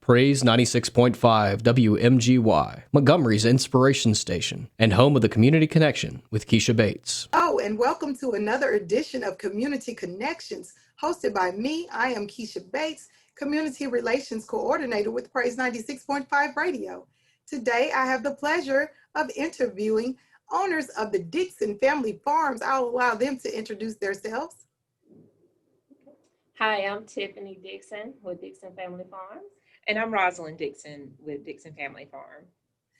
Praise 96.5 WMGY, Montgomery's inspiration station, and home of the Community Connection with Keshia Bates. Oh, and welcome to another edition of Community Connections, hosted by me. I am Keshia Bates, Community Relations Coordinator with Praise 96.5 Radio. Today, I have the pleasure of interviewing owners of the Dixon Family Farms. I'll allow them to introduce themselves. Hi, I'm Tiffany Dixon with Dixon Family Farms. And I'm Rosalind Dixon with Dixon Family Farm.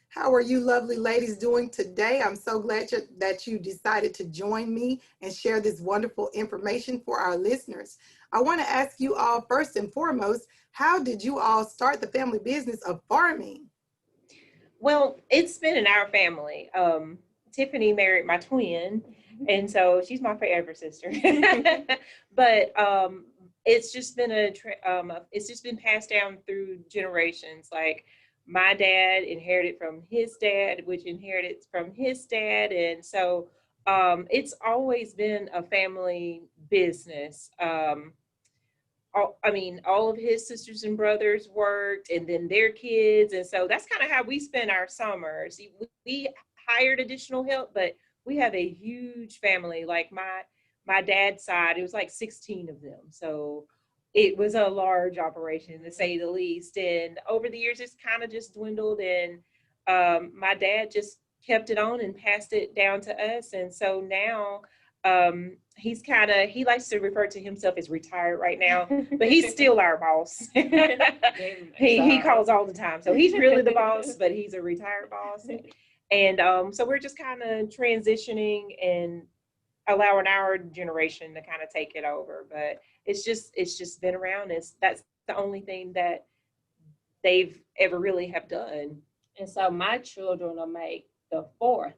How are you lovely ladies doing today? I'm so glad that you decided to join me and share this wonderful information for our listeners. I want to ask you all first and foremost, how did you all start the family business of farming? Well, it's been in our family. Tiffany married my twin, and so she's my forever sister. But it's just been it's just been passed down through generations. Like my dad inherited from his dad, which inherited from his dad, and so it's always been a family business. All of his sisters and brothers worked, and then their kids, and so that's kind of how we spend our summers. We hired additional help, but we have a huge family. Like my dad's side, it was like 16 of them, so it was a large operation to say the least. And over the years, it's kind of just dwindled, and my dad just kept it on and passed it down to us. And so now he likes to refer to himself as retired right now, but he's still our boss. he calls all the time, so he's really the boss, but he's a retired boss. And so we're just kind of transitioning and allowing our generation to kind of take it over. But it's just been around. That's the only thing that they've ever really have done. And so my children will make the fourth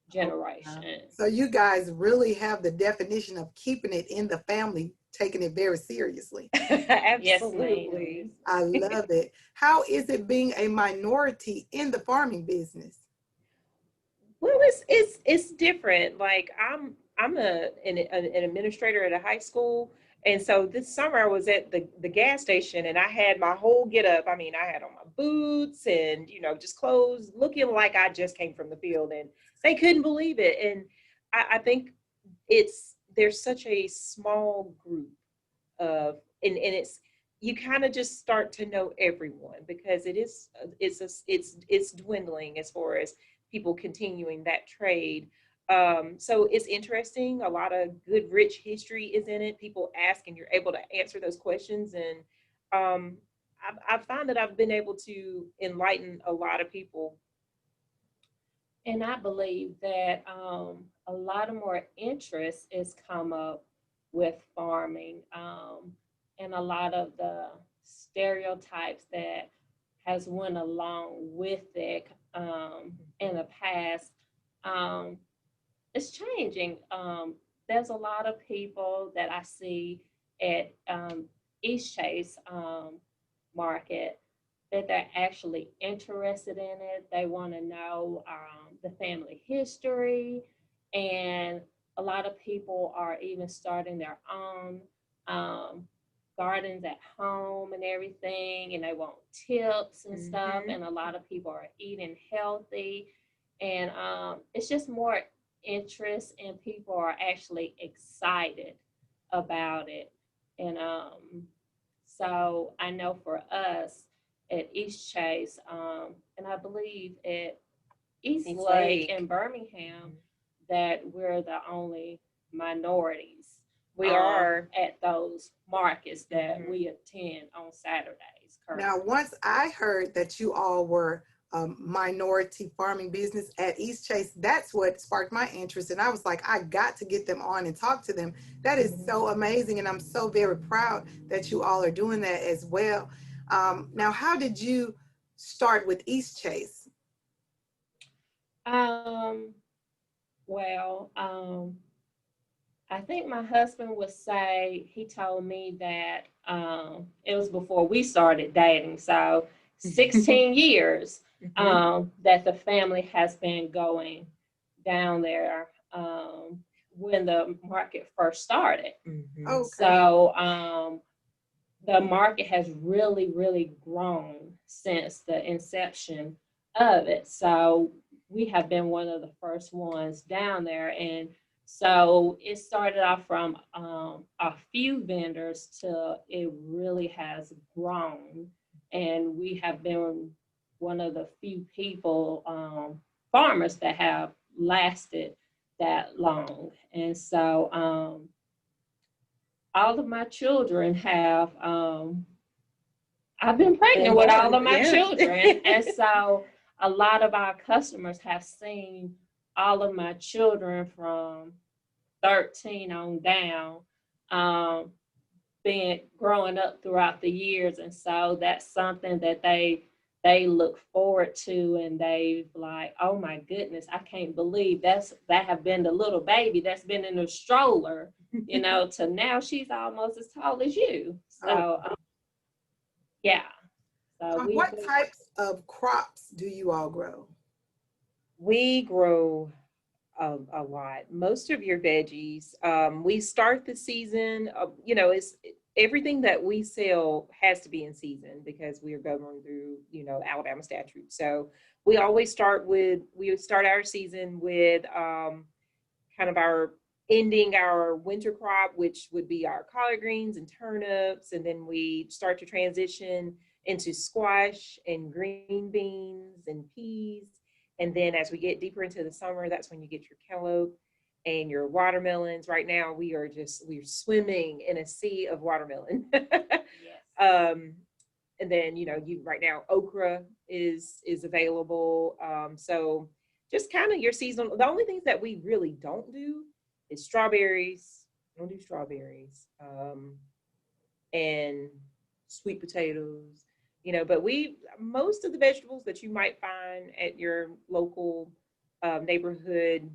generation. So you guys really have the definition of keeping it in the family, taking it very seriously. Absolutely. Yes, I love it. How is it being a minority in the farming business? Well, it's different. Like I'm an administrator at a high school, and so this summer I was at the gas station, and I had my whole get up. I mean, I had on my boots and just clothes, looking like I just came from the field, and they couldn't believe it. And I think there's such a small group of, and it's, you kind of just start to know everyone, because it's dwindling as far as people continuing that trade. So it's interesting. A lot of good, rich history is in it. People ask, and you're able to answer those questions. And I find that I've been able to enlighten a lot of people. and I believe that a lot of more interest is come up with farming, and a lot of the stereotypes that has went along with it in the past. Um, it's changing. There's a lot of people that I see at East Chase Market that they're actually interested in it. They want to know the family history, and a lot of people are even starting their own gardens at home and everything, and they want tips and stuff. And a lot of people are eating healthy, and it's just more interest, and people are actually excited about it. And so I know for us at East Chase, and I believe at East Lake in Birmingham, that we're the only minorities. We are at those markets that we attend on Saturdays. Currently. Now, once I heard that you all were minority farming business at East Chase, that's what sparked my interest. And I was like, I got to get them on and talk to them. That is so amazing. And I'm so very proud that you all are doing that as well. Now, how did you start with East Chase? I think my husband would say, he told me that it was before we started dating. So 16 years that the family has been going down there when the market first started. Okay. So the market has really, really grown since the inception of it. So we have been one of the first ones down there. And so it started off from a few vendors to it really has grown. And we have been one of the few people, farmers that have lasted that long. And so all of my children have I've been pregnant with all of my children. And so a lot of our customers have seen all of my children from 13 on down, being growing up throughout the years. And so that's something that they look forward to, and they like, oh my goodness, I can't believe that have been the little baby that's been in a stroller, to now she's almost as tall as you. So yeah. So what types of crops do you all grow? We grow a lot. Most of your veggies. We start the season. It's everything that we sell has to be in season because we are governed through Alabama statute. So we always start our season with kind of our ending our winter crop, which would be our collard greens and turnips, and then we start to transition into squash and green beans and peas. And then as we get deeper into the summer, that's when you get your cantaloupe and your watermelons. Right now, we're swimming in a sea of watermelon. yes. And then, right now, okra is available. So just kind of your seasonal. The only things that we really don't do is strawberries. We don't do strawberries. And sweet potatoes. But most of the vegetables that you might find at your local neighborhood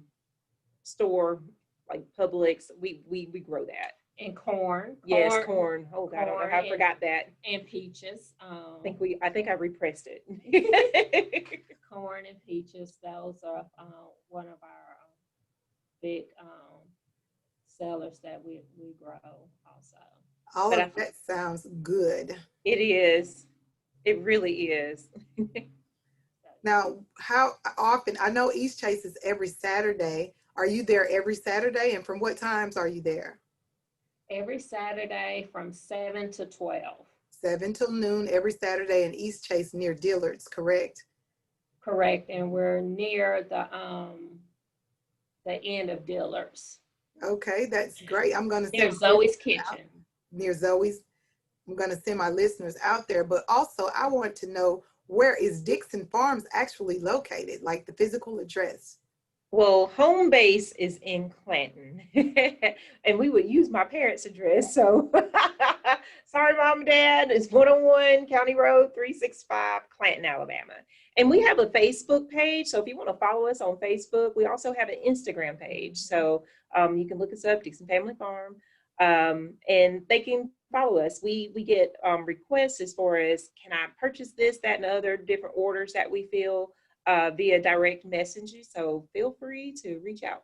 store, like Publix, we grow that. And corn. Yes, corn. Oh God, I don't know how I forgot that. And peaches. I think I repressed it. Corn and peaches. Those are one of our big sellers that we grow also. All of that sounds good. It is. It really is. Now, how often? I know East Chase is every Saturday. Are you there every Saturday? And from what times are you there? Every Saturday from 7 to 12. 7 till noon every Saturday in East Chase near Dillard's, correct? Correct. And we're near the end of Dillard's. Okay, that's great. I'm going to near Zoe's Kitchen. Near Zoe's. I'm going to send my listeners out there, but also I want to know, where is Dixon Farms actually located, like the physical address? Well, home base is in Clanton, and we would use my parents' address. So sorry, Mom and Dad. It's 101 County Road 365, Clanton, Alabama. And we have a Facebook page. So if you want to follow us on Facebook, we also have an Instagram page. So you can look us up, Dixon Family Farm, and they can follow us. We get requests as far as, can I purchase this, that, and other different orders that we fill via direct messaging. So feel free to reach out.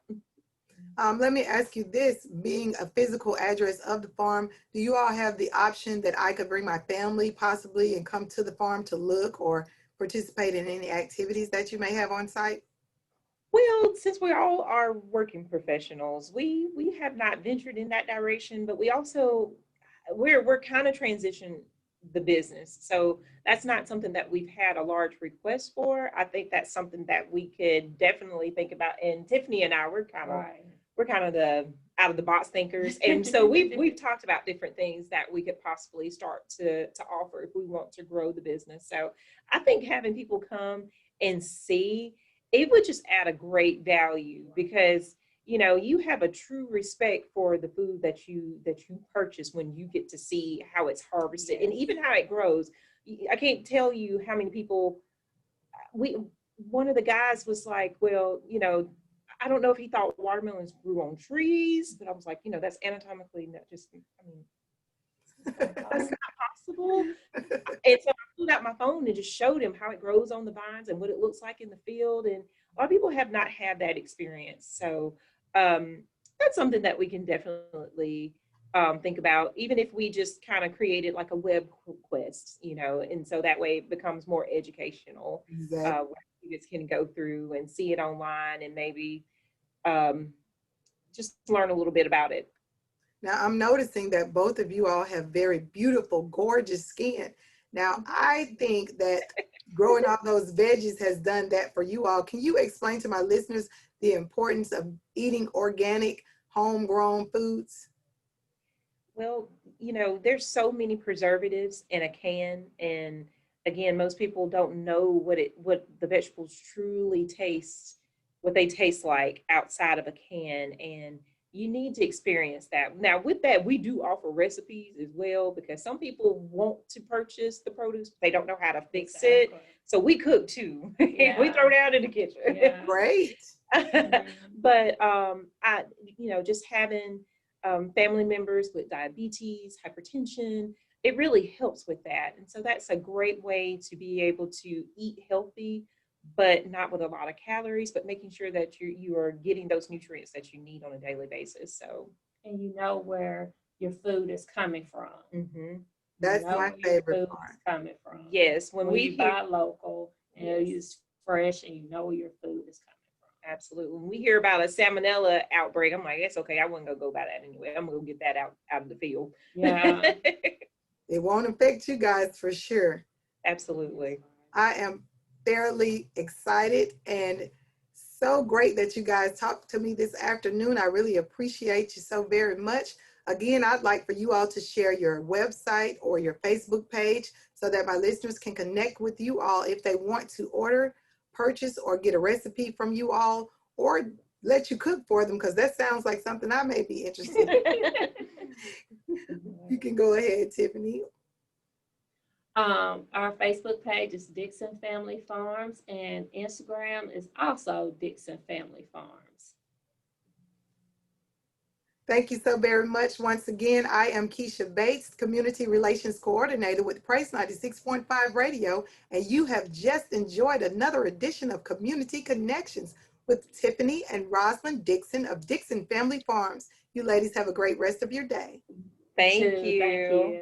Let me ask you this, being a physical address of the farm, do you all have the option that I could bring my family possibly and come to the farm to look or participate in any activities that you may have on site? Well, since we all are working professionals, we have not ventured in that direction, but we're kind of transitioning the business. So that's not something that we've had a large request for. I think that's something that we could definitely think about. And Tiffany and I, we're kind of the out of the box thinkers. And so we've talked about different things that we could possibly start to offer if we want to grow the business. So I think having people come and see, it would just add a great value, because you have a true respect for the food that you purchase when you get to see how it's harvested. Yes. And even how it grows. I can't tell you how many people, one of the guys was like, well, I don't know if he thought watermelons grew on trees, but I was like, that's anatomically not just, that's not possible. And so I pulled out my phone and just showed him how it grows on the vines and what it looks like in the field. And a lot of people have not had that experience. So that's something that we can definitely think about, even if we just kind of created like a web quest, and so that way it becomes more educational, Exactly. where students can go through and see it online and maybe um, just learn a little bit about it. Now, I'm noticing that both of you all have very beautiful, gorgeous skin. Now, I think that growing all those veggies has done that for you all. Can you explain to my listeners the importance of eating organic, homegrown foods? Well, there's so many preservatives in a can, and again, most people don't know what the vegetables truly taste, what they taste like outside of a can, and you need to experience that. Now, with that, we do offer recipes as well, because some people want to purchase the produce, but they don't know how to fix it. Exactly. So we cook too. We Yeah. throw down in the kitchen. Yeah. Great. But just having family members with diabetes, hypertension, it really helps with that. And so that's a great way to be able to eat healthy, but not with a lot of calories, but making sure that you are getting those nutrients that you need on a daily basis. So, And you know where your food is coming from. mhm. That's You know my where your favorite food part. is coming from. Yes, when When we you hear, buy local and yes, it's fresh and you know where your food is coming absolutely. When we hear about a salmonella outbreak, I'm like, it's okay. I wouldn't go buy that anyway. I'm gonna get that out of the field. from. Yeah. It won't affect you guys for sure. Absolutely. I am fairly excited and so great that you guys talked to me this afternoon. I really appreciate you so very much. Again, I'd like for you all to share your website or your Facebook page so that my listeners can connect with you all if they want to order, purchase, or get a recipe from you all, or let you cook for them, because that sounds like something I may be interested in. You can go ahead, Tiffany. Our Facebook page is Dixon Family Farms, and Instagram is also Dixon Family Farms. Thank you so very much. Once again, I am Keshia Bates, Community Relations Coordinator with Praise 96.5 Radio, and you have just enjoyed another edition of Community Connections with Tiffany and Rosalind Dixon of Dixon Family Farms. You ladies have a great rest of your day. Thank you. Thank you.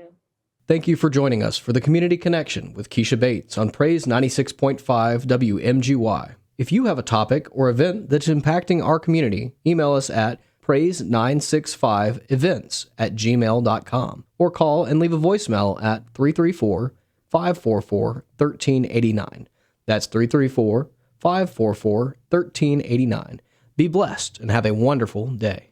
Thank you for joining us for the Community Connection with Keshia Bates on Praise 96.5 WMGY. If you have a topic or event that's impacting our community, email us at praise965events@gmail.com or call and leave a voicemail at 334-544-1389. That's 334-544-1389. Be blessed and have a wonderful day.